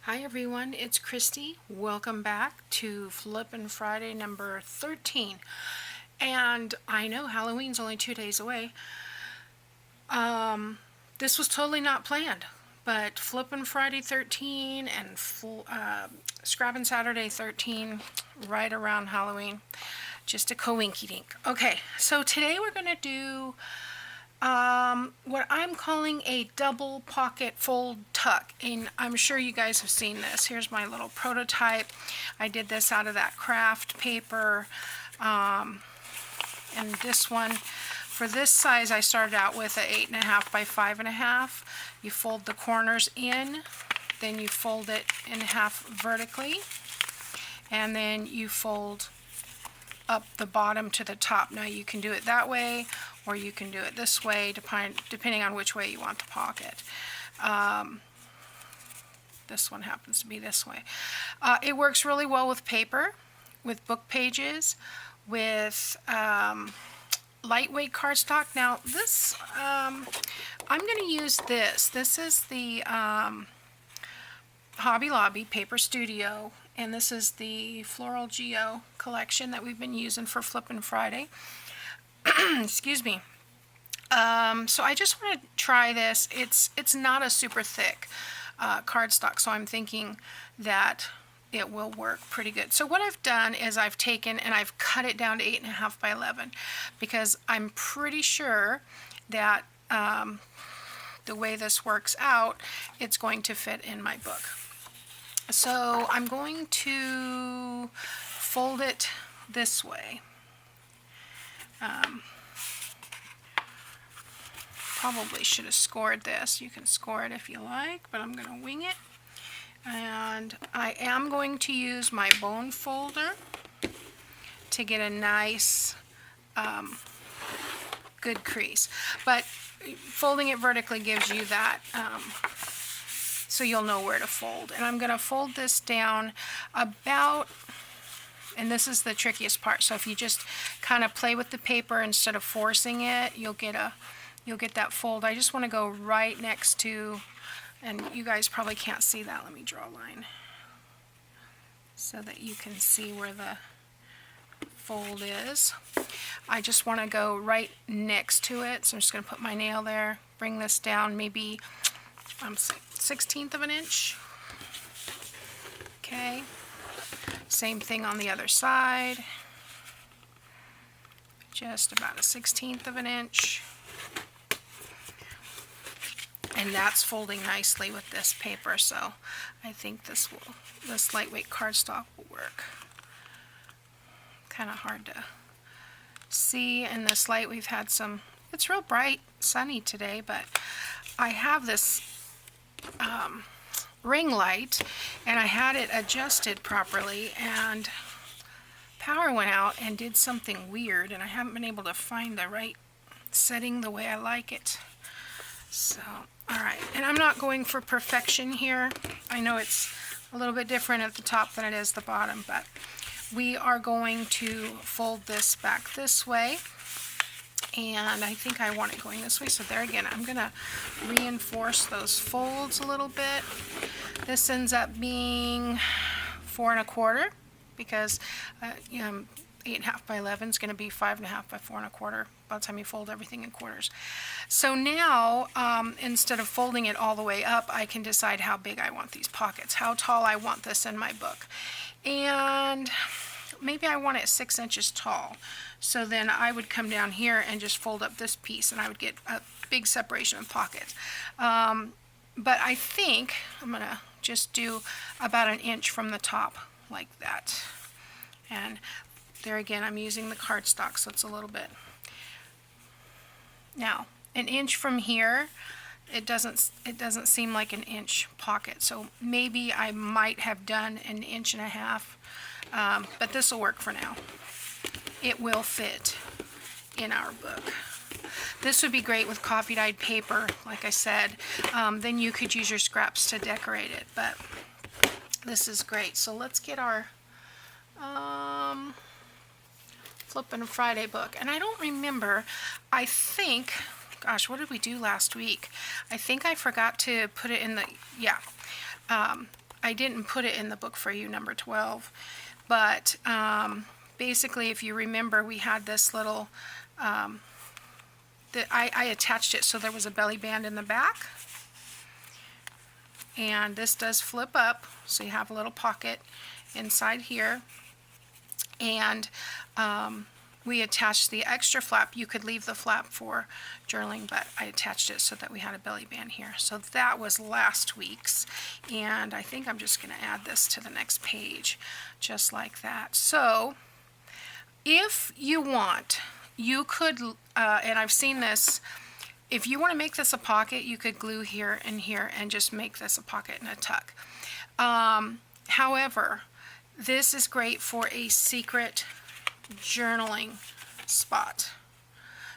Hi everyone, it's Kristi. Welcome back to Flippin' Friday number 13. And I know Halloween's only 2 days away. This was totally not planned, but Flippin' Friday 13 and Scrappin' Saturday 13 right around Halloween. Just a coinky-dink. Okay, so today we're going to do what I'm calling a double pocket fold tuck, and I'm sure you guys have seen this. Here's my little prototype. I did this out of that craft paper, and this one, for this size, I started out with a 8.5 by 5.5. You fold the corners in, then you fold it in half vertically, and then you fold up the bottom to the top. Now you can do it that way, or you can do it this way, depending on which way you want the pocket. This one happens to be this way. It works really well with paper, with book pages, with lightweight cardstock. Now this, I'm going to use this. This is the Hobby Lobby Paper Studio, and this is the Floral Geo Collection that we've been using for Flippin' Friday. Excuse me. So I just want to try this. It's not a super thick cardstock, so I'm thinking that it will work pretty good. So what I've done is I've taken and I've cut it down to 8.5 by 11 because I'm pretty sure that the way this works out, it's going to fit in my book. So I'm going to fold it this way. Probably should have scored this. You can score it if you like, but I'm going to wing it. And I am going to use my bone folder to get a nice good crease. But folding it vertically gives you that so you'll know where to fold. And I'm going to fold this down about, and this is the trickiest part, so if you just kind of play with the paper instead of forcing it, you'll get that fold. I just want to go right next to, and you guys probably can't see that. Let me draw a line so that you can see where the fold is. I just want to go right next to it, so I'm just going to put my nail there, bring this down maybe 1/16 of an inch. Okay, same thing on the other side, just about 1/16 of an inch. And that's folding nicely with this paper, so I think this lightweight cardstock will work. Kind of hard to see in this light. We've had some, it's real bright, sunny today, but I have this ring light, and I had it adjusted properly, and power went out and did something weird, and I haven't been able to find the right setting the way I like it. So, alright, and I'm not going for perfection here. I know it's a little bit different at the top than it is the bottom, but we are going to fold this back this way, and I think I want it going this way, so there again, I'm going to reinforce those folds a little bit. This ends up being 4 1/4 because 8.5 by 11 is going to be 5.5 by 4 1/4 by the time you fold everything in quarters. So now, instead of folding it all the way up, I can decide how big I want these pockets, how tall I want this in my book. And maybe I want it 6 inches tall. So then I would come down here and just fold up this piece, and I would get a big separation of pockets. But I think I'm going to just do about 1 inch from the top, like that. And there again, I'm using the cardstock, so it's a little bit. Now, 1 inch from here, it doesn't seem like 1 inch pocket, so maybe I might have done 1.5 inches, but this will work for now. It will fit in our book. This would be great with coffee dyed paper, like I said. Then you could use your scraps to decorate it, but this is great. So let's get our Flippin' Friday book. And I don't remember, I think, gosh, what did we do last week? I think I forgot to put it in the, I didn't put it in the book for you, number 12, but basically, if you remember, we had this little, I attached it so there was a belly band in the back, and this does flip up, so you have a little pocket inside here, and we attached the extra flap. You could leave the flap for journaling, but I attached it so that we had a belly band here. So that was last week's, and I think I'm just going to add this to the next page, just like that. So if you want, you could, and I've seen this, if you want to make this a pocket, you could glue here and here and just make this a pocket and a tuck. However, this is great for a secret journaling spot.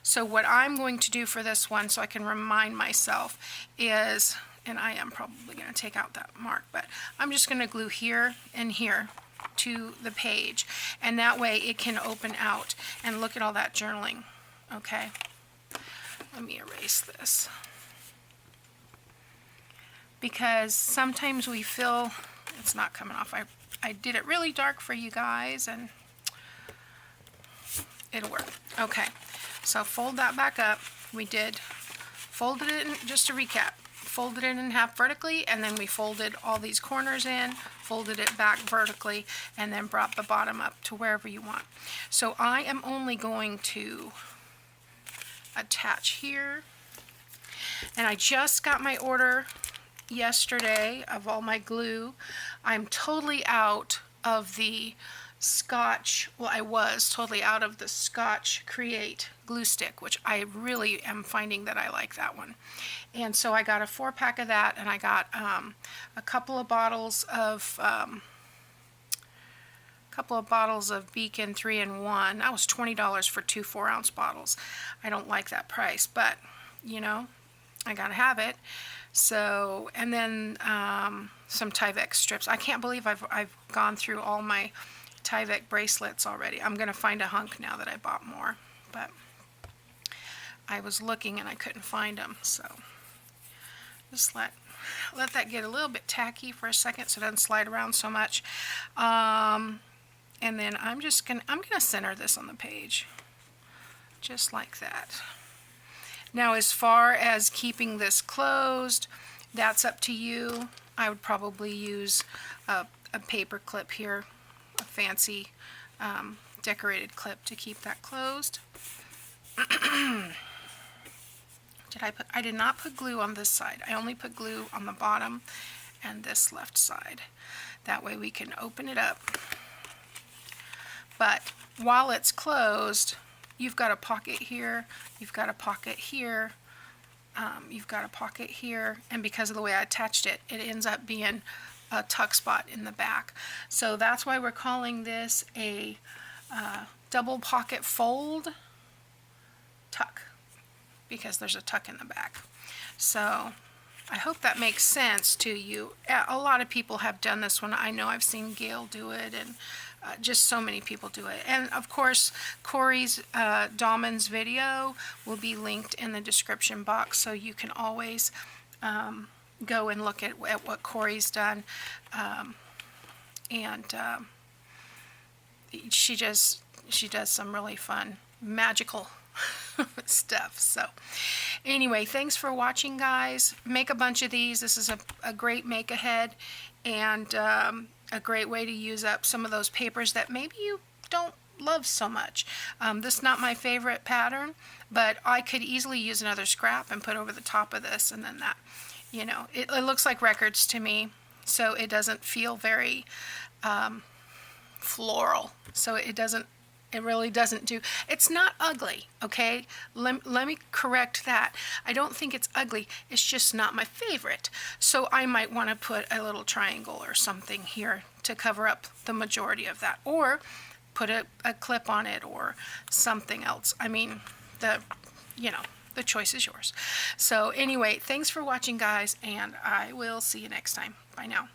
So what I'm going to do for this one, so I can remind myself, is, and I am probably going to take out that mark, but I'm just going to glue here and here to the page, and that way it can open out. And look at all that journaling. Okay, let me erase this, because sometimes we feel it's not coming off. I did it really dark for you guys, and it'll work. Okay, so fold that back up. We did folded it in, just to recap, folded it in half vertically, and then we folded all these corners in, folded it back vertically, and then brought the bottom up to wherever you want. So I am only going to attach here, and I just got my order yesterday of all my glue. I'm totally out of the Scotch, well, I was totally out of the Scotch Create glue stick, which I really am finding that I like that one. And so I got a 4-pack of that, and I got a couple of bottles of Beacon 3-in-1. That was $20 for 2 4-ounce bottles. I don't like that price, but you know, I gotta have it. So, and then some Tyvek strips. I can't believe I've gone through all my Tyvek bracelets already. I'm gonna find a hunk now that I bought more, but I was looking and I couldn't find them. So just let that get a little bit tacky for a second so it doesn't slide around so much. And then I'm gonna center this on the page, just like that. Now, as far as keeping this closed, that's up to you. I would probably use a paper clip here, a fancy decorated clip to keep that closed. I did not put glue on this side. I only put glue on the bottom and this left side. That way we can open it up. But while it's closed, you've got a pocket here, you've got a pocket here, you've got a pocket here, and because of the way I attached it, it ends up being a tuck spot in the back. So that's why we're calling this a double pocket fold tuck, because there's a tuck in the back. So I hope that makes sense to you. A lot of people have done this one. I know I've seen Gail do it, and just so many people do it. And of course, Corey's Dahmen's video will be linked in the description box, so you can always go and look at what Corey's done. She does some really fun, magical stuff. So anyway, thanks for watching, guys. Make a bunch of these. This is a great make ahead, and a great way to use up some of those papers that maybe you don't love so much. This is not my favorite pattern, but I could easily use another scrap and put over the top of this, and then that, you know, it looks like records to me, so it doesn't feel very floral. So it really doesn't do, it's not ugly, okay? Let me correct that. I don't think it's ugly, it's just not my favorite. So I might want to put a little triangle or something here to cover up the majority of that, or put a clip on it or something else. I mean, the choice is yours. So anyway, thanks for watching, guys, and I will see you next time. Bye now.